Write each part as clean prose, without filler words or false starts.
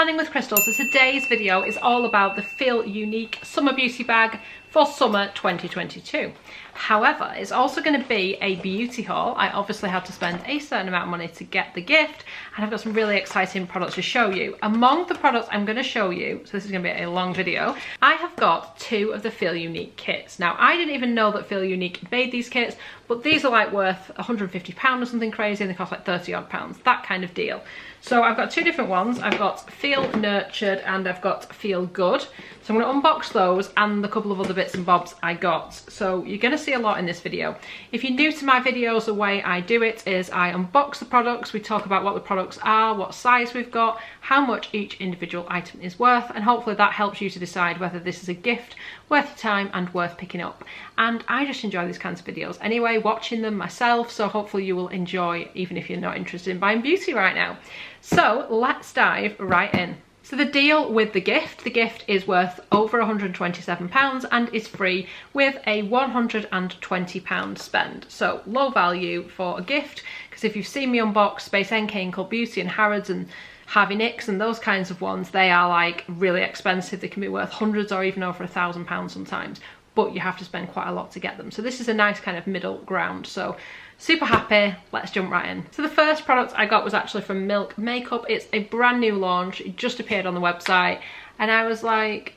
Planning with Crystals, so today's video is all about the Feelunique Summer Beauty Bag for summer 2022. However, it's also going to be a beauty haul. I obviously had to spend a certain amount of money to get the gift, and I've got some really exciting products to show you. Among the products I'm going to show you, so this is going to be a long video, I have got 2 of the Feelunique kits. Now, I didn't even know that Feelunique made these kits, but these are like worth £150 or something crazy, and they cost like 30 odd pounds, that kind of deal. So I've got 2 different ones. I've got Feel Nurtured and I've got Feel Good. So I'm going to unbox those and the couple of other bits and bobs I got. So you're going to see a lot in this video. If you're new to my videos, the way I do it is I unbox the products, we talk about what the products are, what size we've got, how much each individual item is worth, and hopefully that helps you to decide whether this is a gift worth your time and worth picking up. And I just enjoy these kinds of videos anyway, watching them myself, so hopefully you will enjoy even if you're not interested in buying beauty right now. So let's dive right in. So the deal with the gift is worth over £127 and is free with a £120 spend. So low value for a gift, because if you've seen me unbox Space NK and Cult Beauty and Harrods and Harvey Nicks and those kinds of ones, they are like really expensive. They can be worth hundreds or even over £1,000 sometimes, but you have to spend quite a lot to get them. So this is a nice kind of middle ground. So super happy, let's jump right in. So the first product I got was actually from Milk Makeup. It's a brand new launch, it just appeared on the website, and I was like,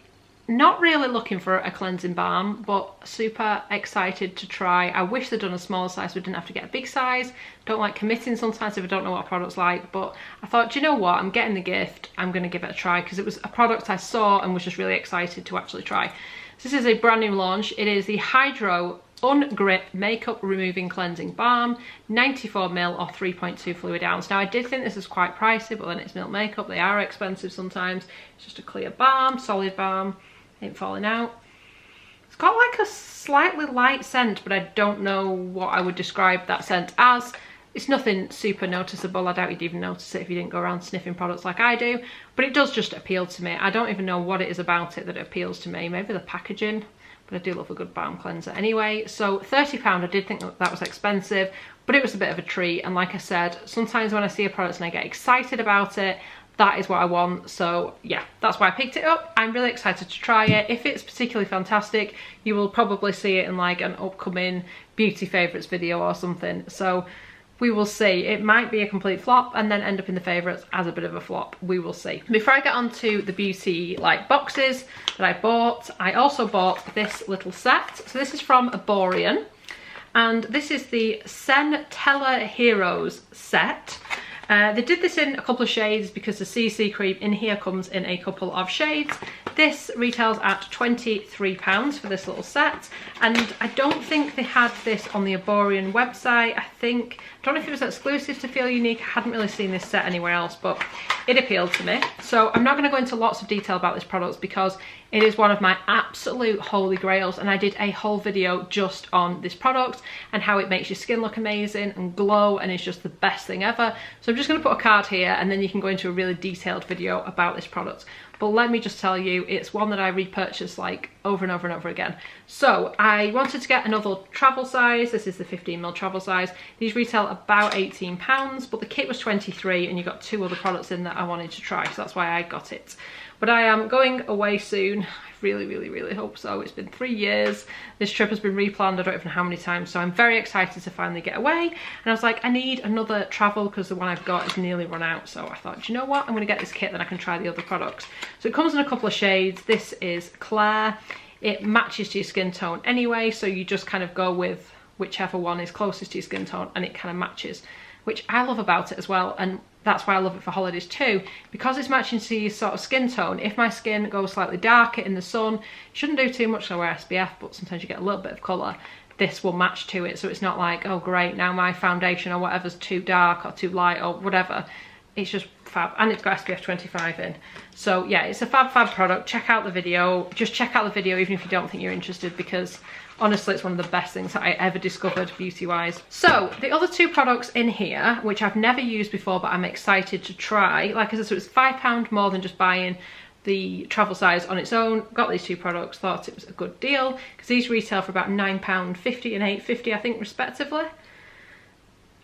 not really looking for a cleansing balm, but super excited to try. I wish they'd done a smaller size so we didn't have to get a big size. Don't like committing sometimes if I don't know what a product's like, but I thought, do you know what, I'm getting the gift, I'm gonna give it a try, because it was a product I saw and was just really excited to actually try. So this is a brand new launch. It is the Hydro Ungrip Makeup Removing Cleansing Balm, 94ml or 3.2 fluid ounce. Now I did think this is quite pricey, but then it's Milk Makeup, they are expensive sometimes. It's just a clear balm, solid balm, ain't falling out. It's got like a slightly light scent, but I don't know what I would describe that scent as. It's nothing super noticeable. I doubt you'd even notice it if you didn't go around sniffing products like I do, but it does just appeal to me. I don't even know what it is about it that appeals to me. Maybe the packaging, but I do love a good balm cleanser anyway. So £30, I did think that was expensive, but it was a bit of a treat. And like I said, sometimes when I see a product and I get excited about it, that is what I want. So yeah, that's why I picked it up. I'm really excited to try it. If it's particularly fantastic, you will probably see it in like an upcoming beauty favourites video or something. So we will see. It might be a complete flop and then end up in the favourites as a bit of a flop. We will see. Before I get on to the beauty like boxes that I bought, I also bought this little set. So this is from Aborion, and this is the Centella Heroes set. They did this in a couple of shades because the CC cream in here comes in a couple of shades. This retails at £23 for this little set, and I don't think they had this on the Aborion website. I don't know if it was exclusive to Feelunique. I hadn't really seen this set anywhere else, but it appealed to me. So I'm not going to go into lots of detail about this product because it is one of my absolute holy grails, and I did a whole video just on this product and how it makes your skin look amazing and glow, and it's just the best thing ever. So I'm just going to put a card here and then you can go into a really detailed video about this product. But let me just tell you, it's one that I repurchased like over and over and over again. So I wanted to get another travel size. This is the 15ml travel size. These retail about £18, but the kit was 23 and you got 2 other products in that I wanted to try. So that's why I got it. But I am going away soon. I really hope so. It's been 3 years. This trip has been replanned I don't even know how many times, so I'm very excited to finally get away. And I was like, I need another travel because the one I've got is nearly run out. So I thought, do you know what, I'm going to get this kit, then I can try the other products. So it comes in a couple of shades. This is Claire. It matches to your skin tone anyway, so you just kind of go with whichever one is closest to your skin tone and it kind of matches, which I love about it as well. And that's why I love it for holidays too, because it's matching to your sort of skin tone. If my skin goes slightly darker in the sun, you shouldn't do too much. I wear SPF, but sometimes you get a little bit of colour. This will match to it, so it's not like, oh great, now my foundation or whatever's too dark or too light or whatever. It's just fab, and it's got SPF 25 in. So yeah, it's a fab product. Check out the video. Just check out the video even if you don't think you're interested, because honestly, it's one of the best things that I ever discovered beauty-wise. So the other 2 products in here, which I've never used before, but I'm excited to try. Like I said, so it's £5 more than just buying the travel size on its own. Got these 2 products, thought it was a good deal, because these retail for about £9.50 and £8.50, I think, respectively.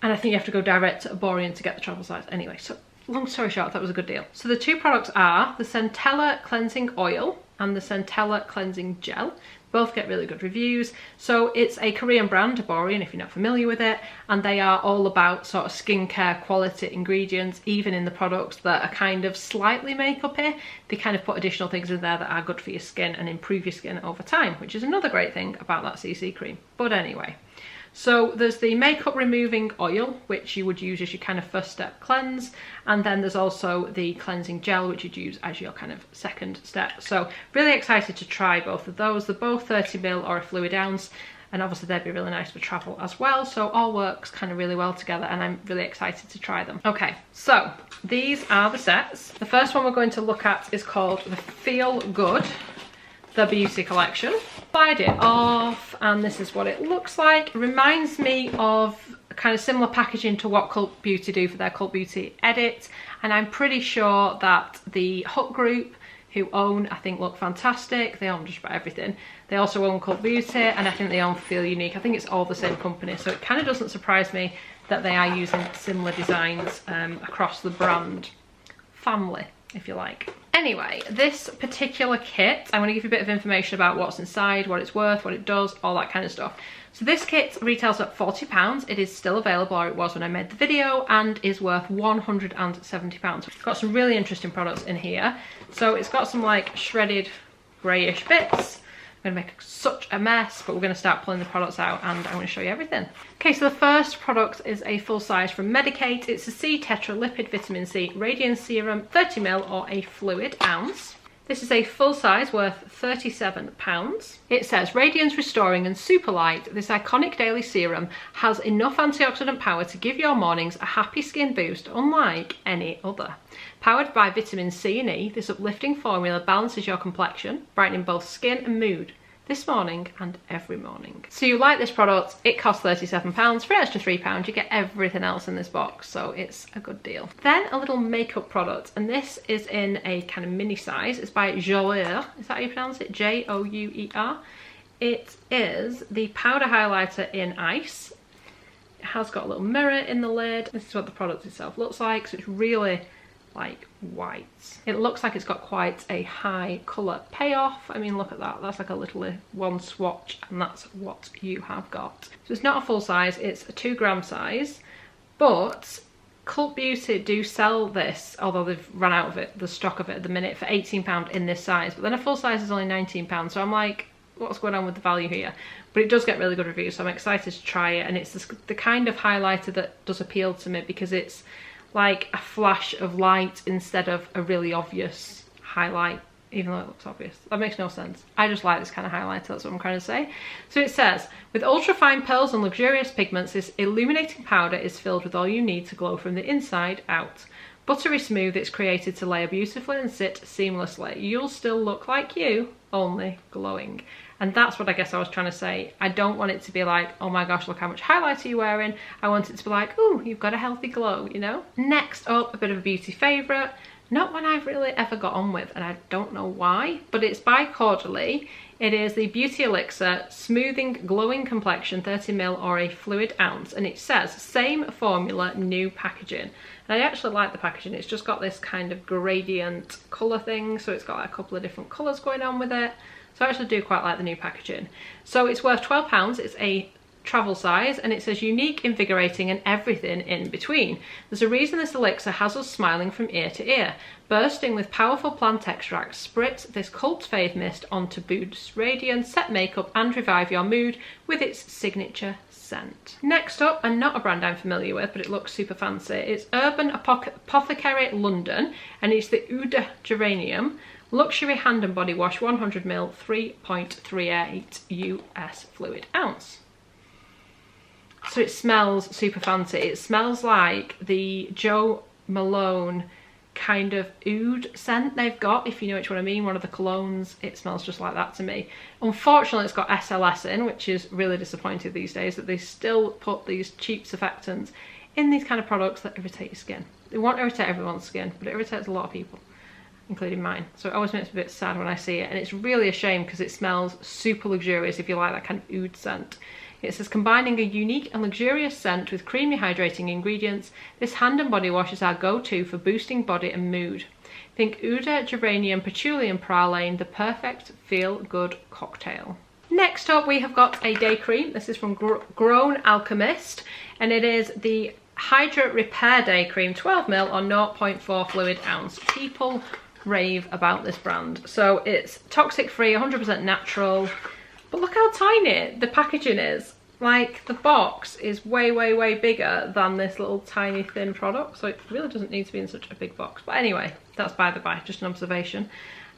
And I think you have to go direct to Aborion to get the travel size anyway. So long story short, that was a good deal. So the two products are the Centella Cleansing Oil and the Centella Cleansing Gel. Both get really good reviews. So it's a Korean brand, Aborion, if you're not familiar with it, and they are all about sort of skincare quality ingredients, even in the products that are kind of slightly makeup-y. They kind of put additional things in there that are good for your skin and improve your skin over time, which is another great thing about that CC cream. But anyway, so there's the makeup removing oil, which you would use as your kind of first step cleanse, and then there's also the cleansing gel, which you'd use as your kind of second step. So really excited to try both of those. They're both 30ml or a fluid ounce, and obviously they'd be really nice for travel as well. So all works kind of really well together, and I'm really excited to try them. Okay, so these are the sets. The first one we're going to look at is called the Feel Good, the Beauty Collection. Slide it off, and this is what it looks like. It reminds me of a kind of similar packaging to what Cult Beauty do for their Cult Beauty Edit, and I'm pretty sure that the Hut Group, who own, I think, Look Fantastic, they own just about everything. They also own Cult Beauty, and I think they own Feelunique. I think it's all the same company, so it kind of doesn't surprise me that they are using similar designs across the brand family, if you like. Anyway, this particular kit, I'm going to give you a bit of information about what's inside, what it's worth, what it does, all that kind of stuff. So this kit retails at £40. It is still available, or it was when I made the video, and is worth £170. It's got some really interesting products in here. So it's got some like shredded greyish bits. I'm going to make such a mess, but we're going to start pulling the products out, and I'm going to show you everything. Okay, so the first product is a full size from Medicate. It's a C Tetralipid Vitamin C Radiance Serum, 30ml or a fluid ounce. This is a full size worth £37. It says, Radiance Restoring and Super Light, this iconic daily serum has enough antioxidant power to give your mornings a happy skin boost unlike any other. Powered by vitamin C and E, this uplifting formula balances your complexion, brightening both skin and mood this morning and every morning. So you like this product, it costs £37. For an extra £3 you get everything else in this box, so it's a good deal. Then a little makeup product, and this is in a kind of mini size. It's by Jouer, is that how you pronounce it? Jouer. It is the powder highlighter in ice. It has got a little mirror in the lid. This is what the product itself looks like, so it's really like white. It looks like it's got quite a high colour payoff. I mean, look at that, that's like a little one swatch, and that's what you have got. So it's not a full size, it's a 2 gram size, but Cult Beauty do sell this, although they've run out of it, the stock of it at the minute, for £18 in this size, but then a full size is only £19, so I'm like, what's going on with the value here? But it does get really good reviews, so I'm excited to try it, and it's the kind of highlighter that does appeal to me, because it's like a flash of light instead of a really obvious highlight, even though it looks obvious. That makes no sense. I just like this kind of highlighter, that's what I'm trying to say. So it says, with ultra-fine pearls and luxurious pigments, this illuminating powder is filled with all you need to glow from the inside out. Buttery smooth, it's created to layer beautifully and sit seamlessly. You'll still look like you, only glowing. And that's what I guess I was trying to say. I don't want it to be like, oh my gosh, look how much highlighter you're wearing. I want it to be like, ooh, you've got a healthy glow, you know? Next up, a bit of a beauty favourite. Not one I've really ever got on with, and I don't know why, but it's by Caudalie. It is the Beauty Elixir Smoothing Glowing Complexion 30ml or a fluid ounce, and it says, same formula, new packaging. And I actually like the packaging. It's just got this kind of gradient colour thing, so it's got like a couple of different colours going on with it. So I actually do quite like the new packaging. So it's worth £12, it's a travel size, and it says unique, invigorating and everything in between. There's a reason this elixir has us smiling from ear to ear. Bursting with powerful plant extracts, spritz this cult fave mist onto boost radiance, set makeup and revive your mood with its signature scent. Next up, and not a brand I'm familiar with, but it looks super fancy, it's Urban Apothecary London, and it's the Oud Geranium Luxury Hand and Body Wash 100ml 3.38 US fluid ounce. So it smells super fancy. It smells like the Jo Malone kind of oud scent they've got, if you know which one I mean, one of the colognes. It smells just like that to me. Unfortunately, it's got SLS in, which is really disappointing these days, that they still put these cheap surfactants in these kind of products that irritate your skin. They won't irritate everyone's skin, but it irritates a lot of people, including mine. So it always makes me a bit sad when I see it, and it's really a shame because it smells super luxurious if you like that kind of oud scent. It says, combining a unique and luxurious scent with creamy hydrating ingredients, this hand and body wash is our go-to for boosting body and mood. Think Ouda, Geranium, Patchouli and Praline, the perfect feel-good cocktail. Next up, we have got a day cream. This is from Grown Alchemist, and it is the Hydra Repair Day Cream, 12ml or 0.4 fluid ounce. People rave about this brand. So it's toxic free, 100% natural, but look how tiny the packaging is. Like, the box is way, way, way bigger than this little tiny thin product, so it really doesn't need to be in such a big box. But anyway, that's by the by, just an observation.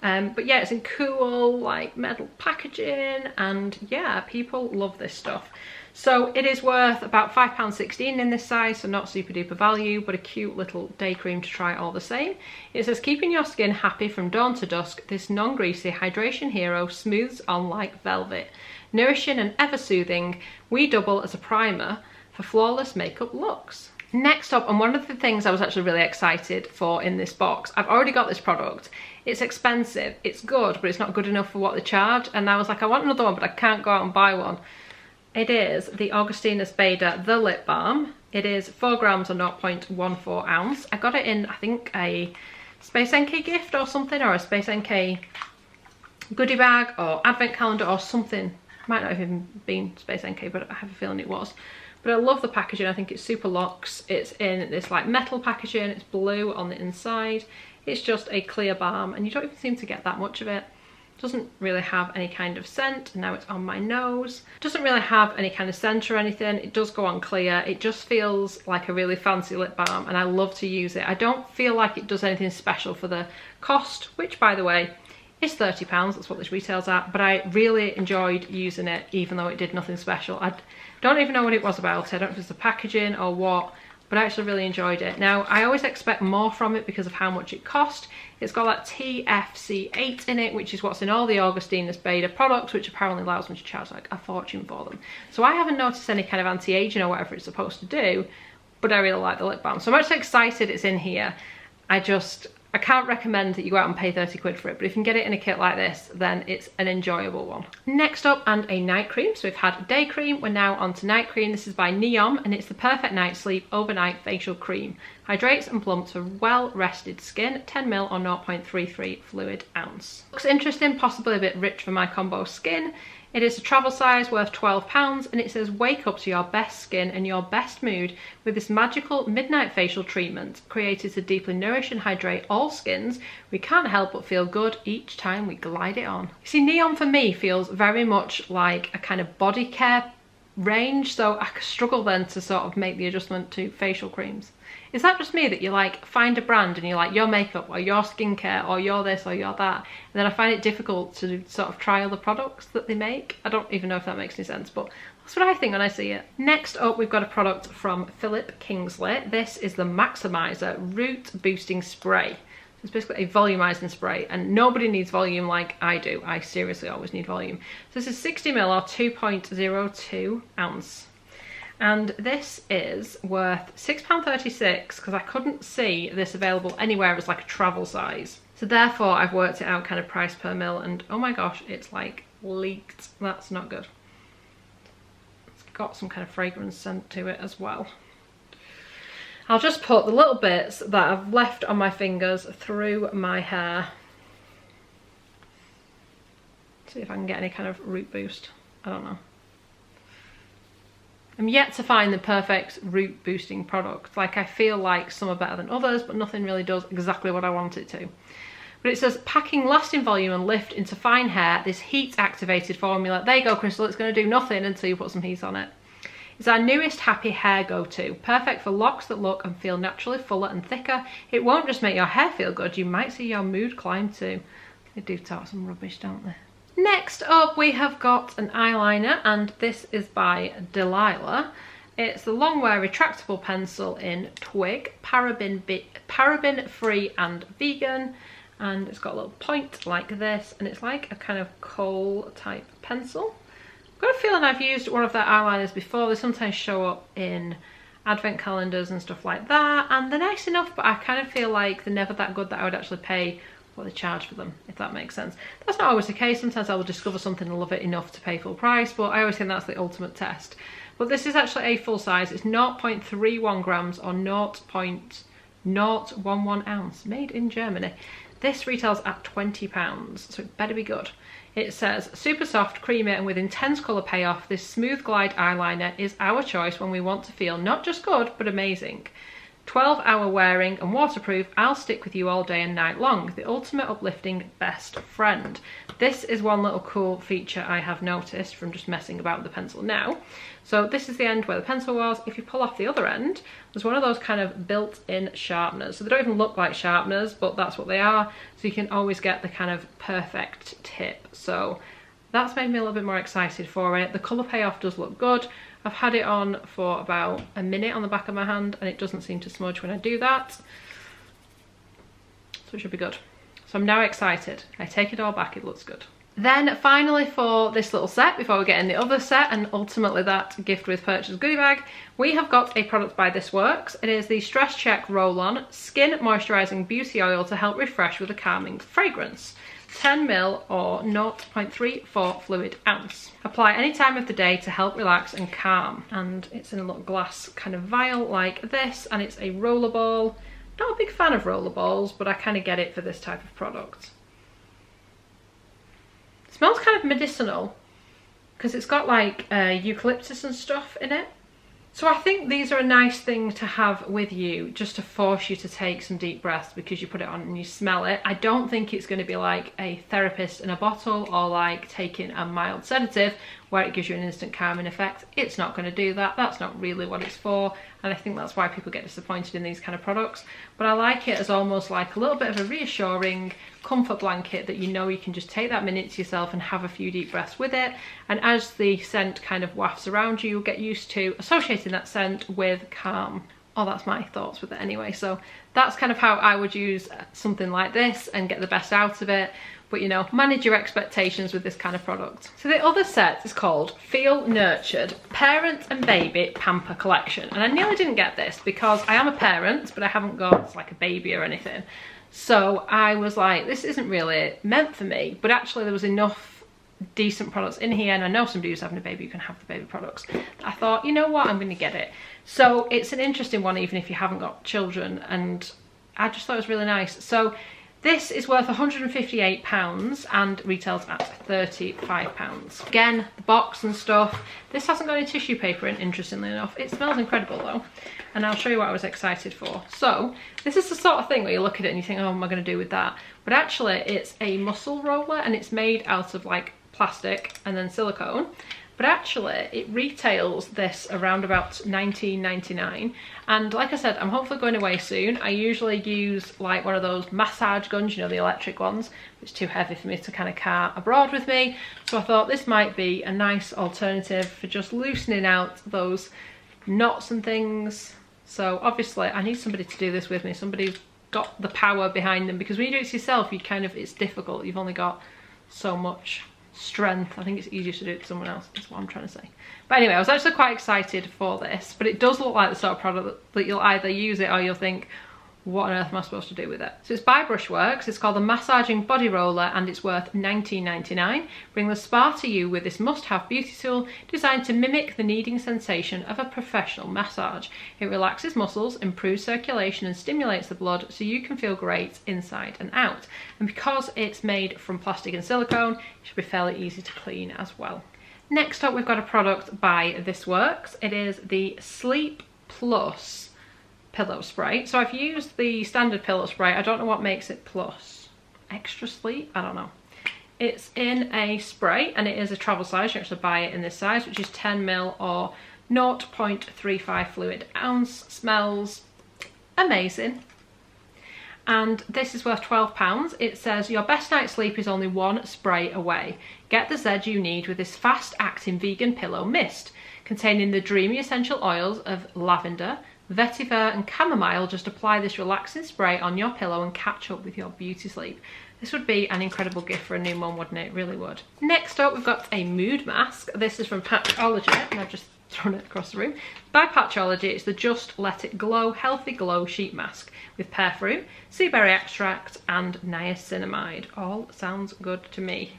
But yeah, it's in cool, like, metal packaging, and yeah, people love this stuff. So it is worth about £5.16 in this size, so not super duper value, but a cute little day cream to try all the same. It says, keeping your skin happy from dawn to dusk, this non-greasy hydration hero smooths on like velvet. Nourishing and ever soothing, we double as a primer for flawless makeup looks. Next up, and one of the things I was actually really excited for in this box, I've already got this product. It's expensive, it's good, but it's not good enough for what they charge. And I was like, I want another one, but I can't go out and buy one. It is the Augustinus Bader The Lip Balm. It is 4 grams or 0.14 ounce. I got it in, I think, a Space NK gift or something, or a Space NK goodie bag or advent calendar or something. Might not have even been Space NK, but I have a feeling it was. But I love the packaging. I think it's super luxe. It's in this like metal packaging. It's blue on the inside. It's just a clear balm, and you don't even seem to get that much of it. Doesn't really have any kind of scent. Now it's on my nose. Doesn't really have any kind of scent or anything. It does go on clear. It just feels like a really fancy lip balm, and I love to use it. I don't feel like it does anything special for the cost, which, by the way, is £30. That's what this retails at. But I really enjoyed using it, even though it did nothing special. I don't even know what it was about. I don't know if it's the packaging or what, but I actually really enjoyed it. Now, I always expect more from it because of how much it cost. It's got that TFC8 in it, which is what's in all the Augustinus Bader products, which apparently allows me to charge like a fortune for them. So I haven't noticed any kind of anti-aging or whatever it's supposed to do, but I really like the lip balm. So I'm actually excited it's in here. I can't recommend that you go out and pay 30 quid for it, but if you can get it in a kit like this, then it's an enjoyable one. Next up, and a night cream. So we've had day cream, we're now on to night cream. This is by Neom, and it's the perfect night sleep overnight facial cream. Hydrates and plumps for well-rested skin, 10ml or 0.33 fluid ounce. Looks interesting, possibly a bit rich for my combo skin. It is a travel size worth £12, and it says wake up to your best skin and your best mood with this magical midnight facial treatment created to deeply nourish and hydrate all skins. We can't help but feel good each time we glide it on. You see, Neom for me feels very much like a kind of body care range, so I struggle then to sort of make the adjustment to facial creams. Is that just me, that you like find a brand and you're like your makeup or your skincare or your this or your that, and then I find it difficult to sort of try other products that they make? I don't even know if that makes any sense, but that's what I think when I see it. Next up, we've got a product from Philip Kingsley. This is the Maximizer Root Boosting Spray. It's basically a volumizing spray, and nobody needs volume like I do. I seriously always need volume. So this is 60ml or 2.02 ounce. And this is worth £6.36 because I couldn't see this available anywhere as like a travel size. So therefore I've worked it out kind of price per mil, and oh my gosh, it's like leaked. That's not good. It's got some kind of fragrance scent to it as well. I'll just put the little bits that I've left on my fingers through my hair. See if I can get any kind of root boost. I don't know. I'm yet to find the perfect root boosting product. Like, I feel like some are better than others, but nothing really does exactly what I want it to. But it says packing lasting volume and lift into fine hair, this heat activated formula. There you go, Crystal, it's going to do nothing until you put some heat on it. It's our newest happy hair go-to. Perfect for locks that look and feel naturally fuller and thicker. It won't just make your hair feel good, you might see your mood climb too. They do talk some rubbish, don't they? Next up, we have got an eyeliner, and this is by Delilah. It's the Longwear retractable pencil in Twig, paraben free and vegan, and it's got a little point like this, and it's like a kind of kohl type pencil. I've got a feeling I've used one of their eyeliners before. They sometimes show up in advent calendars and stuff like that, and they're nice enough, but I kind of feel like they're never that good that I would actually pay what they charge for them, if that makes sense. That's not always the case. Sometimes I will discover something and love it enough to pay full price, but I always think that's the ultimate test. But this is actually a full size. It's 0.31 grams or 0.011 ounce, made in Germany. This retails at £20, so it better be good. It says, super soft, creamy and with intense colour payoff, this smooth glide eyeliner is our choice when we want to feel not just good, but amazing. 12-hour wearing and waterproof, I'll stick with you all day and night long. The ultimate uplifting best friend. This is one little cool feature I have noticed from just messing about with the pencil now. So this is the end where the pencil was. If you pull off the other end, there's one of those kind of built-in sharpeners. So they don't even look like sharpeners, but that's what they are. So you can always get the kind of perfect tip. So that's made me a little bit more excited for it. The colour payoff does look good. I've had it on for about a minute on the back of my hand and it doesn't seem to smudge when I do that. So it should be good. So I'm now excited. I take it all back, it looks good. Then finally for this little set, before we get in the other set and ultimately that gift with purchase goodie bag, we have got a product by This Works. It is the Stress Check Roll-On Skin Moisturising Beauty Oil to help refresh with a calming fragrance. 10ml or 0.34 fluid ounce. Apply any time of the day to help relax and calm. And it's in a little glass kind of vial like this, and it's a roller ball. Not a big fan of roller balls, but I kind of get it for this type of product. It smells kind of medicinal because it's got like eucalyptus and stuff in it. So I think these are a nice thing to have with you, just to force you to take some deep breaths because you put it on and you smell it. I don't think it's going to be like a therapist in a bottle or like taking a mild sedative where it gives you an instant calming effect. It's not going to do that. That's not really what it's for. And I think that's why people get disappointed in these kind of products. But I like it as almost like a little bit of a reassuring comfort blanket that you know you can just take that minute to yourself and have a few deep breaths with it. And as the scent kind of wafts around you, you'll get used to associating that scent with calm. Oh, that's my thoughts with it anyway. So that's kind of how I would use something like this and get the best out of it. But you know, manage your expectations with this kind of product. So the other set is called Feel Nurtured Parent and Baby Pamper Collection. And I nearly didn't get this because I am a parent, but I haven't got like a baby or anything. So I was like, this isn't really meant for me. But actually there was enough decent products in here, and I know somebody who's having a baby who can have the baby products. I thought, you know what, I'm going to get it. So it's an interesting one even if you haven't got children, and I just thought it was really nice. So this is worth £158 and retails at £35. Again, the box and stuff. This hasn't got any tissue paper in, interestingly enough. It smells incredible though. And I'll show you what I was excited for. So this is the sort of thing where you look at it and you think, oh, what am I going to do with that? But actually it's a muscle roller and it's made out of like plastic and then silicone. But actually it retails this around about £19.99, and like I said, I'm hopefully going away soon. I usually use like one of those massage guns, you know, the electric ones. It's too heavy for me to kind of cart abroad with me, so I thought this might be a nice alternative for just loosening out those knots and things. So obviously I need somebody to do this with me, somebody who's got the power behind them, because when you do it yourself, you kind of, it's difficult. You've only got so much strength. I think it's easier to do it to someone else, is what I'm trying to say. But anyway, I was actually quite excited for this, but it does look like the sort of product that you'll either use it or you'll think, what on earth am I supposed to do with it? So it's by Brushworks. It's called the Massaging Body Roller and it's worth £19.99. Bring the spa to you with this must-have beauty tool designed to mimic the kneading sensation of a professional massage. It relaxes muscles, improves circulation and stimulates the blood so you can feel great inside and out. And because it's made from plastic and silicone, it should be fairly easy to clean as well. Next up, we've got a product by This Works. It is the Sleep Plus pillow spray. So I've used the standard pillow spray. I don't know what makes it plus. Extra sleep? I don't know. It's in a spray and it is a travel size. You actually buy it in this size, which is 10ml or 0.35 fluid ounce. Smells amazing. And this is worth £12. It says your best night's sleep is only one spray away. Get the zed you need with this fast-acting vegan pillow mist containing the dreamy essential oils of lavender, vetiver and chamomile. Just apply this relaxing spray on your pillow and catch up with your beauty sleep. This would be an incredible gift for a new mum, wouldn't it? It really would. Next up, we've got a mood mask. This is from Patchology, and I've just thrown it across the room. By Patchology, it's the Just Let It Glow Healthy Glow Sheet Mask with pear fruit, sea berry extract and niacinamide. All sounds good to me.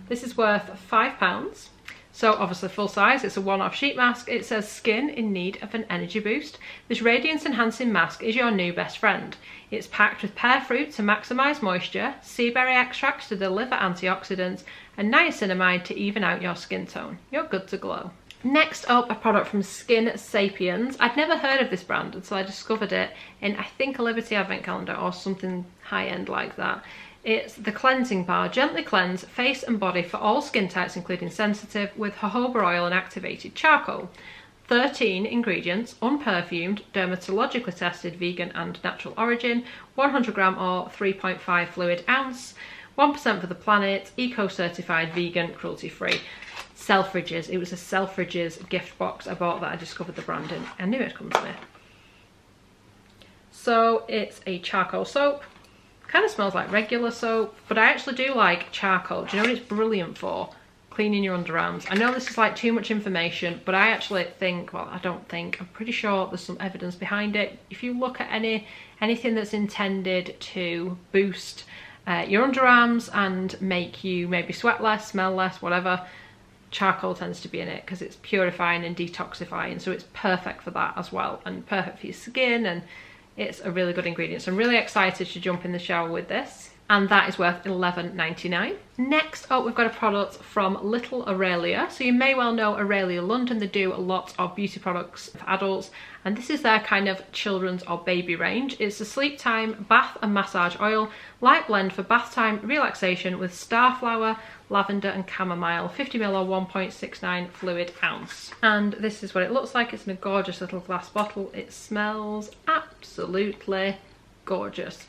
This is worth £5. So obviously full size, it's a one-off sheet mask. It says skin in need of an energy boost. This radiance enhancing mask is your new best friend. It's packed with pear fruit to maximise moisture, sea berry extracts to deliver antioxidants, and niacinamide to even out your skin tone. You're good to glow. Next up, a product from Skin Sapiens. I'd never heard of this brand until I discovered it in, I think, a Liberty Advent Calendar or something high-end like that. It's the cleansing bar. Gently cleanse face and body for all skin types, including sensitive, with jojoba oil and activated charcoal. 13 ingredients, unperfumed, dermatologically tested, vegan and natural origin, 100 gram or 3.5 fluid ounce, 1% for the planet, eco-certified, vegan, cruelty-free. Selfridges. It was a Selfridges gift box I bought that I discovered the brand in. I knew it'd come to me. So it's a charcoal soap. Kind of smells like regular soap, but I actually do like charcoal. Do you know what it's brilliant for? Cleaning your underarms. I know this is like too much information, but I actually think, well, I don't think, I'm pretty sure there's some evidence behind it. If you look at anything that's intended to boost your underarms and make you maybe sweat less, smell less, whatever, charcoal tends to be in it because it's purifying and detoxifying, so it's perfect for that as well, and perfect for your skin, and it's a really good ingredient. So I'm really excited to jump in the shower with this, and that is worth £11.99. Next up, we've got a product from Little Aurelia. So you may well know Aurelia London. They do a lot of beauty products for adults, and this is their kind of children's or baby range. It's a sleep time bath and massage oil, light blend for bath time relaxation with starflower, lavender and chamomile, 50ml or 1.69 fluid ounce. And this is what it looks like. It's in a gorgeous little glass bottle. It smells absolutely gorgeous.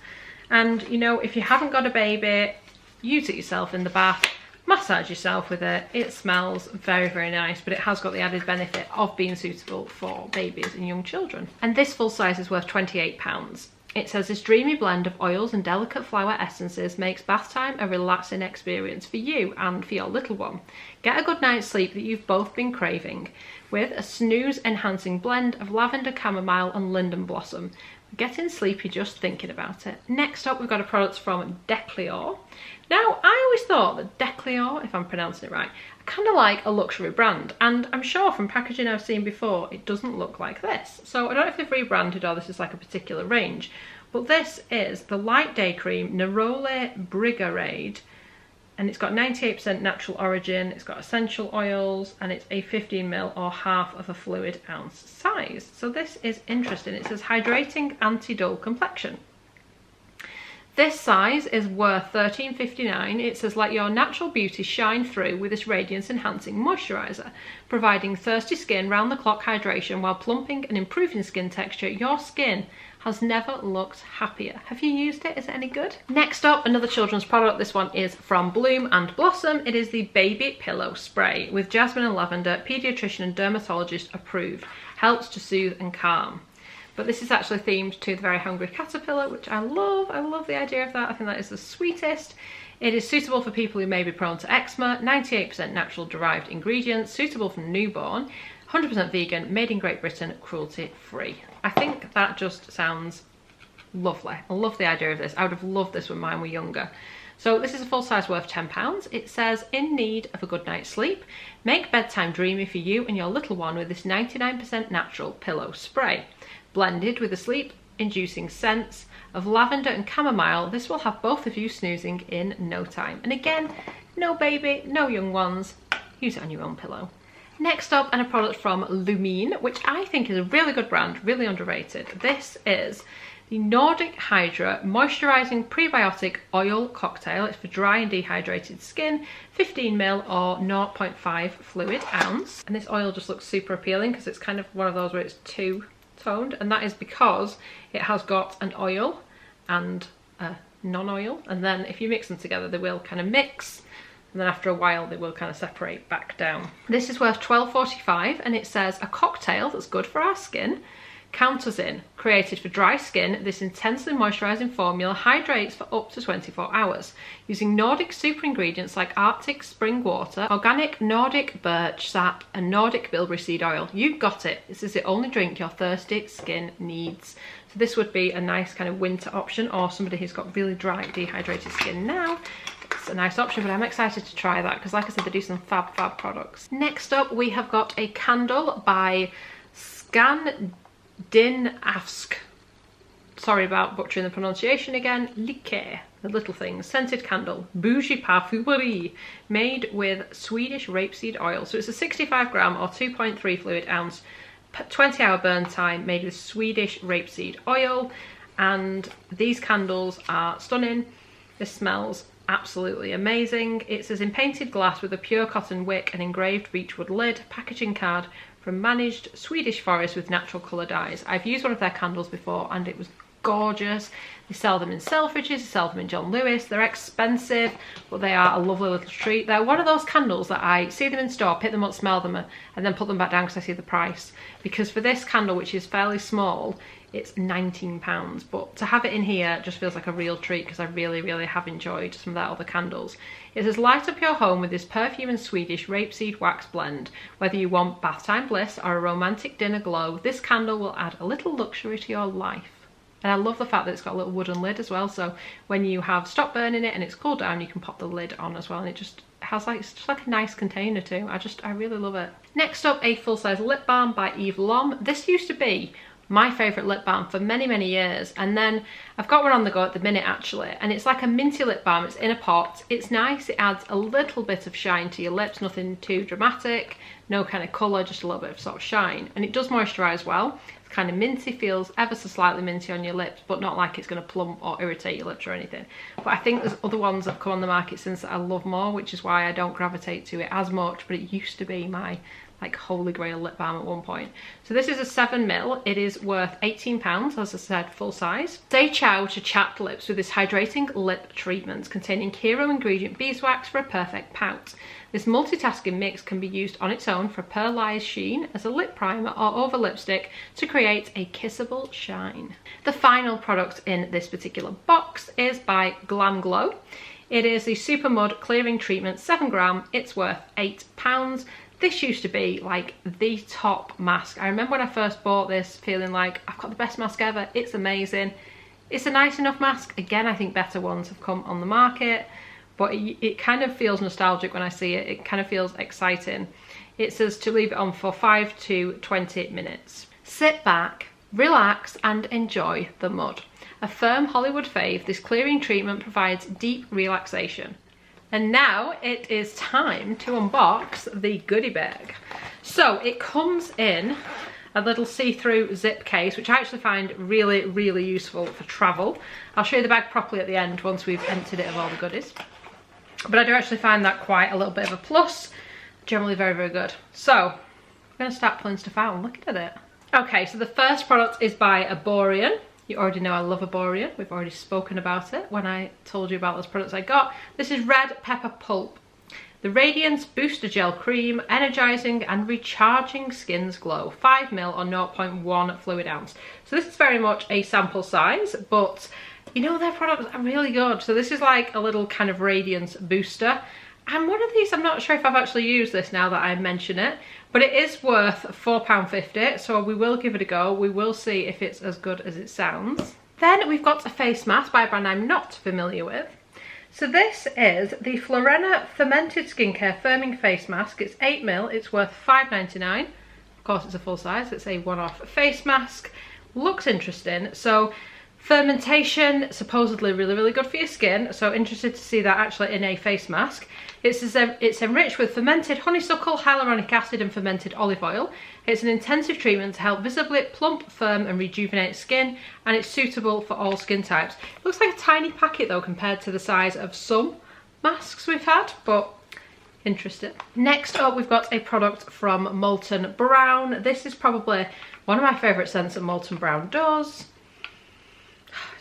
And you know, if you haven't got a baby, use it yourself in the bath, massage yourself with it. It smells very, very nice, but it has got the added benefit of being suitable for babies and young children. And this full size is worth £28. It says this dreamy blend of oils and delicate flower essences makes bath time a relaxing experience for you and for your little one. Get a good night's sleep that you've both been craving with a snooze enhancing blend of lavender, chamomile and linden blossom. Getting sleepy just thinking about it. Next up, we've got a product from Lookiero. Now, I always thought that Lookiero, if I'm pronouncing it right, kind of like a luxury brand, and I'm sure from packaging I've seen before, it doesn't look like this. So I don't know if they've rebranded or this is like a particular range, but this is the Light Day Cream Neroli Brigade, and it's got 98% natural origin, it's got essential oils, and it's a 15ml or half of a fluid ounce size. So this is interesting. It says hydrating anti-dull complexion. This size is worth £13.59. It says let your natural beauty shine through with this radiance enhancing moisturiser, providing thirsty skin round the clock hydration while plumping and improving skin texture. Your skin has never looked happier. Have you used it? Is it any good? Next up, another children's product. This one is from Bloom and Blossom. It is the Baby Pillow Spray with jasmine and lavender, paediatrician and dermatologist approved. Helps to soothe and calm. But this is actually themed to the Very Hungry Caterpillar, which I love. I love the idea of that. I think that is the sweetest. It is suitable for people who may be prone to eczema, 98% natural derived ingredients, suitable for newborn, 100% vegan, made in Great Britain, cruelty free. I think that just sounds lovely. I love the idea of this. I would have loved this when mine were younger. So this is a full size worth £10. It says in need of a good night's sleep. Make bedtime dreamy for you and your little one with this 99% natural pillow spray. Blended with the sleep-inducing scents of lavender and chamomile, this will have both of you snoozing in no time. And again, no baby, no young ones. Use it on your own pillow. Next up, and a product from Lumine, which I think is a really good brand, really underrated. This is the Nordic Hydra Moisturising Prebiotic Oil Cocktail. It's for dry and dehydrated skin, 15ml or 0.5 fluid ounce. And this oil just looks super appealing because it's kind of one of those where it's two-toned, and that is because it has got an oil and a non-oil, and then if you mix them together they will kind of mix, and then after a while they will kind of separate back down. This is worth £12.45, and it says a cocktail that's good for our skin, counters in. Created for dry skin, this intensely moisturising formula hydrates for up to 24 hours. Using Nordic super ingredients like Arctic spring water, organic Nordic birch sap and Nordic bilberry seed oil. You got it. This is the only drink your thirsty skin needs. So this would be a nice kind of winter option, or somebody who's got really dry, dehydrated skin now. It's a nice option, but I'm excited to try that because, like I said, they do some fab products. Next up, we have got a candle by Scandinavsk. Sorry about butchering the pronunciation again. Lookiero, the little things. Scented candle, bougie parfumerie, made with Swedish rapeseed oil. So it's a 65 gram or 2.3 fluid ounce, 20-hour burn time, made with Swedish rapeseed oil. And these candles are stunning. This smells absolutely amazing. It says in painted glass with a pure cotton wick and engraved beechwood lid, packaging card from managed Swedish forest with natural colour dyes. I've used one of their candles before and it was gorgeous. They sell them in Selfridges, they sell them in John Lewis. They're expensive, but they are a lovely little treat. They're one of those candles that I see them in store, pick them up, smell them, and then put them back down because I see the price. Because for this candle, which is fairly small, it's £19, but to have it in here just feels like a real treat because I really have enjoyed some of their other candles. It says light up your home with this perfume and Swedish rapeseed wax blend. Whether you want bath time bliss or a romantic dinner glow, this candle will add a little luxury to your life. And I love the fact that it's got a little wooden lid as well, so when you have stopped burning it and it's cooled down, you can pop the lid on as well, and it just has like, it's just like a nice container too. I really love it. Next up, a full-size lip balm by Yves Lom. This used to be my favourite lip balm for many years, and then I've got one on the go at the minute actually, and it's like a minty lip balm. It's in a pot. It's nice. It adds a little bit of shine to your lips, nothing too dramatic, no kind of colour, just a little bit of sort of shine, and it does moisturise well. It's kind of minty, feels ever so slightly minty on your lips, but not like it's going to plump or irritate your lips or anything. But I think there's other ones that have come on the market since that I love more, which is why I don't gravitate to it as much, but it used to be my like holy grail lip balm at one point. So this is a 7ml. It is worth £18, as I said, full size. Say ciao to chapped lips with this hydrating lip treatment containing hero ingredient beeswax for a perfect pout. This multitasking mix can be used on its own for pearlized sheen, as a lip primer, or over lipstick to create a kissable shine. The final product in this particular box is by Glam Glow. It is the Super Mud Clearing Treatment, 7 gram. It's worth £8. This used to be like the top mask. I remember when I first bought this feeling like I've got the best mask ever. It's amazing. It's a nice enough mask. Again, I think better ones have come on the market, but it kind of feels nostalgic when I see it. It kind of feels exciting. It says to leave it on for 5 to 20 minutes. Sit back, relax and enjoy the mud. A firm Hollywood fave, this clearing treatment provides deep relaxation. And now it is time to unbox the goodie bag. So it comes in a little see-through zip case, which I actually find really useful for travel. I'll show you the bag properly at the end once we've emptied it of all the goodies. But I do actually find that quite a little bit of a plus. Generally very good. So I'm gonna start pulling stuff out and looking at it. Okay, so the first product is by Aborion. You already know I love Aborion. We've already spoken about it when I told you about those products I got. This is Red Pepper Pulp. The Radiance Booster Gel Cream, energizing and recharging skin's glow. 5ml or 0.1 fluid ounce. So this is very much a sample size, but you know their products are really good. So this is like a little kind of radiance booster. And one of these, I'm not sure if I've actually used this now that I mention it, but it is worth £4.50, so we will give it a go. We will see if it's as good as it sounds. Then we've got a face mask by a brand I'm not familiar with. So this is the Florena Fermented Skincare Firming Face Mask. It's 8ml, it's worth £5.99. Of course it's a full size, it's a one-off face mask. Looks interesting. So fermentation, supposedly really good for your skin, so interested to see that actually in a face mask. It's enriched with fermented honeysuckle, hyaluronic acid and fermented olive oil. It's an intensive treatment to help visibly plump, firm and rejuvenate skin, and it's suitable for all skin types. It looks like a tiny packet though compared to the size of some masks we've had, but interesting. Next up we've got a product from Molten Brown. This is probably one of my favourite scents that Molten Brown does.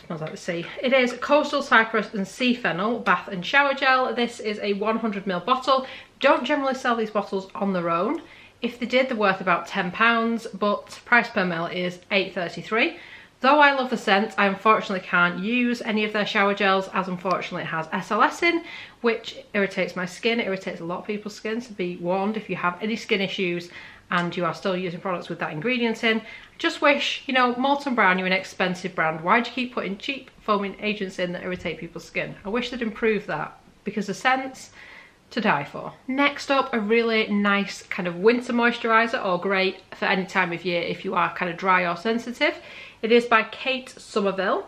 Smells like the sea. It is Coastal Cypress and Sea Fennel Bath and Shower Gel. This is a 100ml bottle. Don't generally sell these bottles on their own. If they did, they're worth about £10, but price per mil is £8.33. Though I love the scent, I unfortunately can't use any of their shower gels, as unfortunately it has SLS in, which irritates my skin. It irritates a lot of people's skin, so be warned if you have any skin issues and you are still using products with that ingredient in. I just wish, you know, Molton Brown, you're an expensive brand. Why do you keep putting cheap foaming agents in that irritate people's skin? I wish they'd improve that, because the scents, to die for. Next up, a really nice kind of winter moisturiser, or great for any time of year if you are kind of dry or sensitive. It is by Kate Somerville,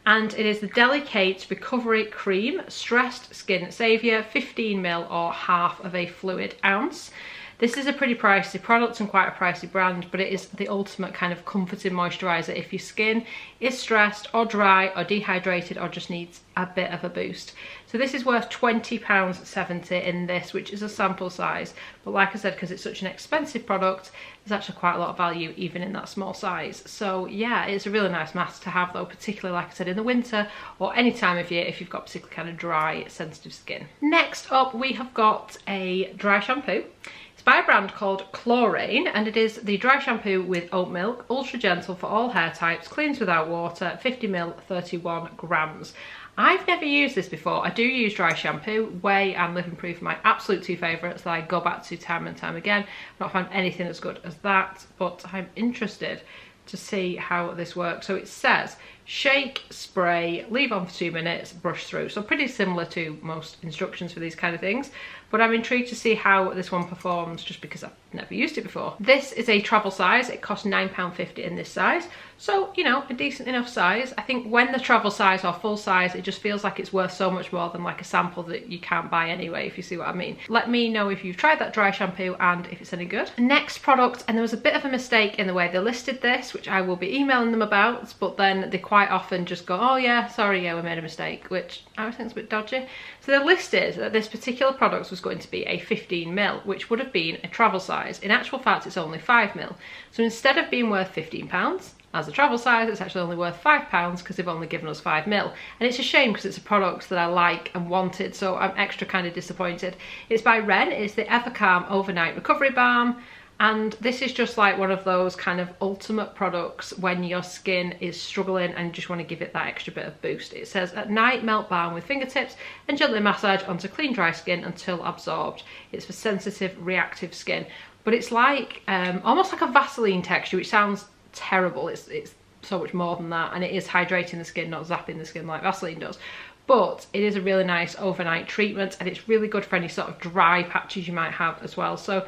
and it is the Delicate Recovery Cream Stressed Skin Saviour, 15ml or half of a fluid ounce. This is a pretty pricey product and quite a pricey brand, but it is the ultimate kind of comforting moisturiser if your skin is stressed or dry or dehydrated or just needs a bit of a boost. So this is worth £20.70 in this, which is a sample size. But like I said, because it's such an expensive product, there's actually quite a lot of value even in that small size. So yeah, it's a really nice mask to have though, particularly like I said in the winter or any time of year if you've got particularly kind of dry, sensitive skin. Next up, we have got a dry shampoo. It's by a brand called Chlorane, and it is the dry shampoo with oat milk, ultra gentle for all hair types, cleans without water, 50ml, 31 grams. I've never used this before. I do use dry shampoo. Way and Living Proof are my absolute two favourites that I go back to time and time again. I've not found anything as good as that, but I'm interested to see how this works. So it says shake, spray, leave on for 2 minutes, brush through. So pretty similar to most instructions for these kind of things, but I'm intrigued to see how this one performs just because I've never used it before. This is a travel size. It costs £9.50 in this size. So, you know, a decent enough size. I think when the travel size or full size, it just feels like it's worth so much more than like a sample that you can't buy anyway, if you see what I mean. Let me know if you've tried that dry shampoo and if it's any good. Next product, and there was a bit of a mistake in the way they listed this, which I will be emailing them about, but then they quite often just go, oh yeah, sorry, yeah, we made a mistake, which I think is a bit dodgy. So they listed that this particular product was going to be a 15ml, which would have been a travel size. In actual fact, it's only 5ml. So instead of being worth £15, as a travel size, it's actually only worth £5 because they've only given us 5ml. And it's a shame because it's a product that I like and wanted, so I'm extra kind of disappointed. It's by Ren. It's the Evercalm Overnight Recovery Balm. And this is just like one of those kind of ultimate products when your skin is struggling and you just want to give it that extra bit of boost. It says at night melt balm with fingertips and gently massage onto clean dry skin until absorbed. It's for sensitive reactive skin, but it's like almost like a Vaseline texture, which sounds terrible. It's so much more than that, and it is hydrating the skin, not zapping the skin like Vaseline does. But it is a really nice overnight treatment, and it's really good for any sort of dry patches you might have as well. So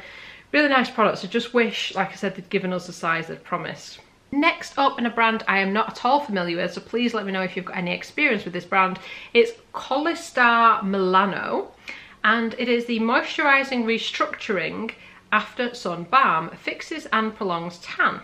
really nice products. I just wish, like I said, they'd given us the size they'd promised. Next up, in a brand I am not at all familiar with, so please let me know if you've got any experience with this brand. It's Colistar Milano, and it is the Moisturising Restructuring After Sun Balm. Fixes and prolongs tan.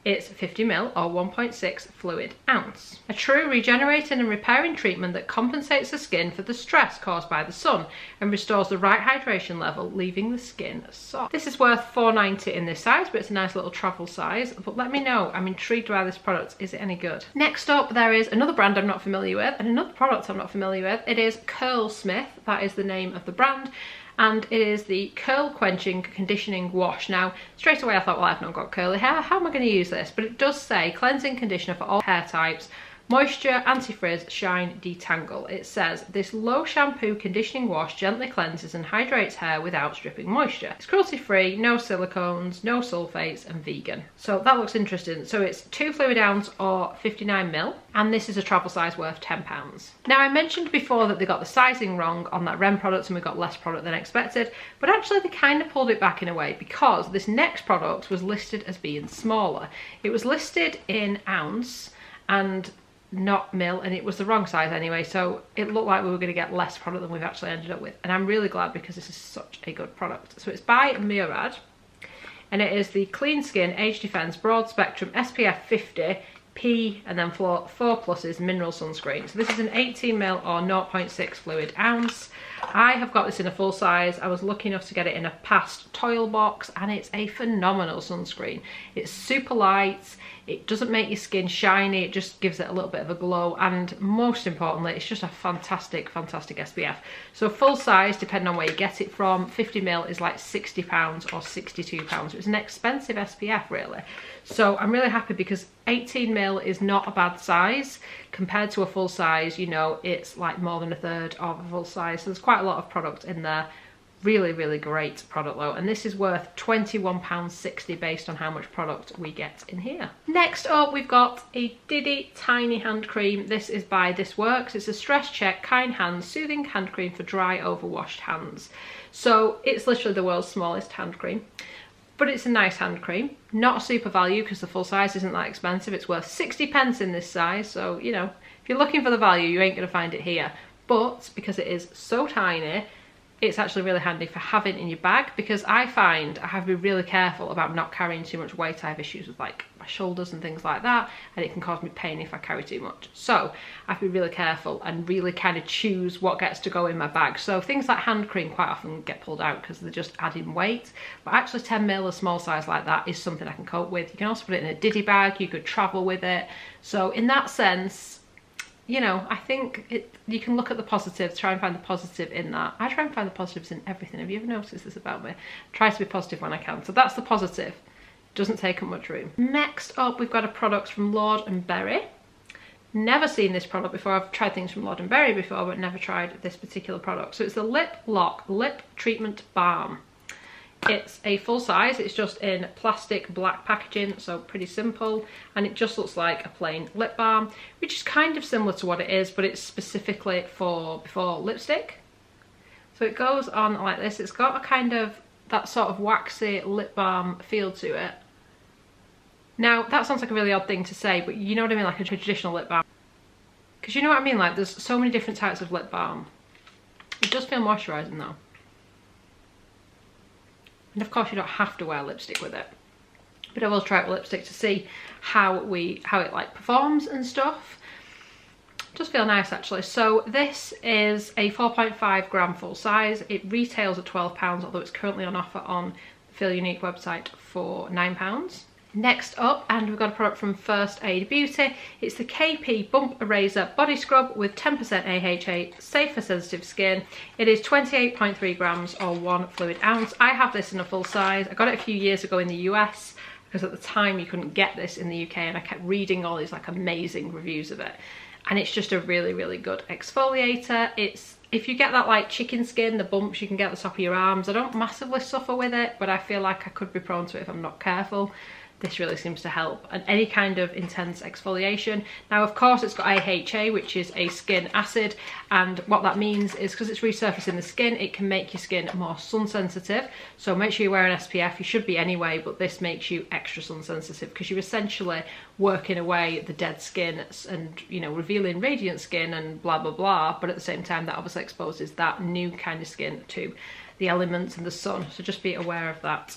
It's 50ml or 1.6 fluid ounce. A true regenerating and repairing treatment that compensates the skin for the stress caused by the sun and restores the right hydration level, leaving the skin soft. This is worth £4.90 in this size, but it's a nice little travel size. But let me know, I'm intrigued by this product. Is it any good? Next up, there is another brand I'm not familiar with and another product I'm not familiar with. It is Curlsmith. That is the name of the brand. And it is the Curl Quenching Conditioning Wash. Now, straight away I thought, well, I've not got curly hair, how am I going to use this? But it does say cleansing conditioner for all hair types, moisture, anti-frizz, shine, detangle. It says this low shampoo conditioning wash gently cleanses and hydrates hair without stripping moisture. It's cruelty free, no silicones, no sulfates, and vegan. So that looks interesting. So it's 2 fluid ounce or 59ml, and this is a travel size worth £10. Now, I mentioned before that they got the sizing wrong on that Ren product and we got less product than expected, but actually they kind of pulled it back in a way because this next product was listed as being smaller. It was listed in ounce and not mil, and it was the wrong size anyway, so it looked like we were going to get less product than we've actually ended up with, and I'm really glad because this is such a good product. So it's by Murad, and it is the Clean Skin Age Defense Broad Spectrum SPF 50 P and then 4 pluses mineral sunscreen. So this is an 18ml or 0.6 fluid ounce. I have got this in a full size. I was lucky enough to get it in a past toil box, and it's a phenomenal sunscreen. It's super light, it doesn't make your skin shiny, it just gives it a little bit of a glow, and most importantly, it's just a fantastic, fantastic SPF. So full size, depending on where you get it from, 50ml is like £60 or £62. It's an expensive SPF really. So I'm really happy because 18ml is not a bad size. Compared to a full size, you know, it's like more than a third of a full size. So there's quite a lot of product in there. Really, really great product though. And this is worth £21.60 based on how much product we get in here. Next up, we've got a Diddy Tiny Hand Cream. This is by This Works. It's a Stress Check Kind Hands Soothing Hand Cream for dry, overwashed hands. So it's literally the world's smallest hand cream. But it's a nice hand cream, not a super value because the full size isn't that expensive. It's worth 60p in this size, so you know, if you're looking for the value, you ain't gonna find it here. But because it is so tiny, it's actually really handy for having in your bag, because I find I have to be really careful about not carrying too much weight. I have issues with like my shoulders and things like that, and it can cause me pain if I carry too much. So I have to be really careful and really kind of choose what gets to go in my bag. So things like hand cream quite often get pulled out because they're just adding weight, but actually 10ml, a small size like that, is something I can cope with. You can also put it in a Diddy bag, you could travel with it. So in that sense, you know, I think you can look at the positives, try and find the positive in that. I try and find the positives in everything. Have you ever noticed this about me? I try to be positive when I can. So that's the positive. Doesn't take up much room. Next up, we've got a product from Lord & Berry. Never seen this product before. I've tried things from Lord & Berry before, but never tried this particular product. So it's the Lip Lock Lip Treatment Balm. It's a full size, it's just in plastic black packaging, so pretty simple, and it just looks like a plain lip balm, which is kind of similar to what it is, but it's specifically for before lipstick. So it goes on like this. It's got a kind of that sort of waxy lip balm feel to it. Now that sounds like a really odd thing to say, but you know what I mean, like a traditional lip balm, because you know what I mean, like there's so many different types of lip balm. It does feel moisturising though. And of course you don't have to wear lipstick with it, but I will try it with lipstick to see how it like performs and stuff. Just feel nice actually. So this is a 4.5 gram full size. It retails at £12, although it's currently on offer on the Feelunique website for £9. Next up, and we've got a product from First Aid Beauty. It's the KP Bump Eraser Body Scrub with 10% AHA, safe for sensitive skin. It is 28.3 grams or 1 fluid ounce. I have this in a full size. I got it a few years ago in the US because at the time you couldn't get this in the UK, and I kept reading all these like amazing reviews of it. And it's just a really, really good exfoliator. If you get that like chicken skin, the bumps you can get at the top of your arms, I don't massively suffer with it, but I feel like I could be prone to it if I'm not careful. This really seems to help, and any kind of intense exfoliation. Now of course it's got AHA, which is a skin acid, and what that means is because it's resurfacing the skin, it can make your skin more sun sensitive. So make sure you wear an SPF. You should be anyway, but this makes you extra sun sensitive because you're essentially working away the dead skin and, you know, revealing radiant skin and blah blah blah, but at the same time that obviously exposes that new kind of skin to the elements and the sun, so just be aware of that.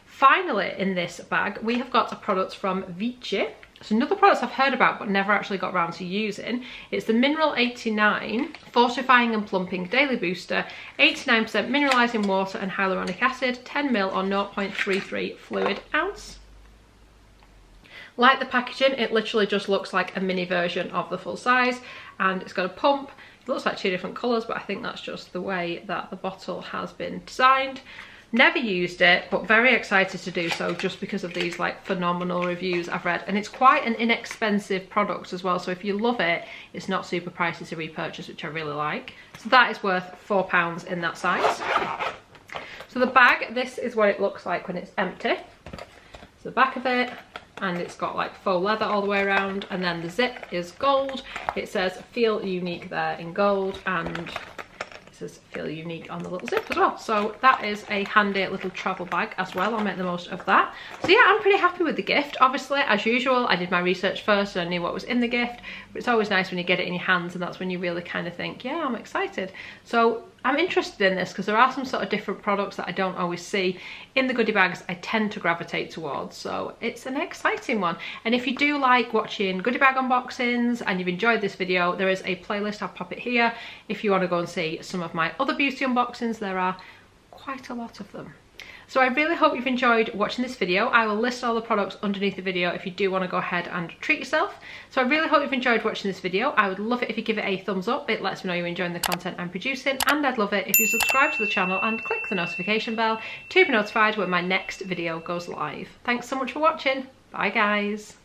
Finally, in this bag, we have got a product from Vichy. It's another product I've heard about but never actually got around to using. It's the Mineral 89 Fortifying and Plumping Daily Booster, 89% mineralising water and hyaluronic acid, 10ml or 0.33 fluid ounce. Like the packaging, it literally just looks like a mini version of the full size, and it's got a pump. It looks like 2 different colours, but I think that's just the way that the bottle has been designed. Never used it, but very excited to do so just because of these like phenomenal reviews I've read, and it's quite an inexpensive product as well, so if you love it, it's not super pricey to repurchase, which I really like. So that is worth £4 in that size. So the bag, this is what it looks like when it's empty. So the back of it, and it's got like faux leather all the way around, and then the zip is gold. It says Feelunique there in gold, and says Feelunique on the little zip as well. So that is a handy little travel bag as well. I'll make the most of that. So yeah, I'm pretty happy with the gift. Obviously, as usual, I did my research first and I knew what was in the gift, but it's always nice when you get it in your hands, and that's when you really kind of think, yeah, I'm excited. So I'm interested in this because there are some sort of different products that I don't always see in the goodie bags I tend to gravitate towards, so it's an exciting one. And if you do like watching goodie bag unboxings and you've enjoyed this video, there is a playlist, I'll pop it here, if you want to go and see some of my other beauty unboxings. There are quite a lot of them. So I really hope you've enjoyed watching this video. I will list all the products underneath the video if you do want to go ahead and treat yourself. So I really hope you've enjoyed watching this video. I would love it if you give it a thumbs up. It lets me know you're enjoying the content I'm producing, and I'd love it if you subscribe to the channel and click the notification bell to be notified when my next video goes live. Thanks so much for watching. Bye guys.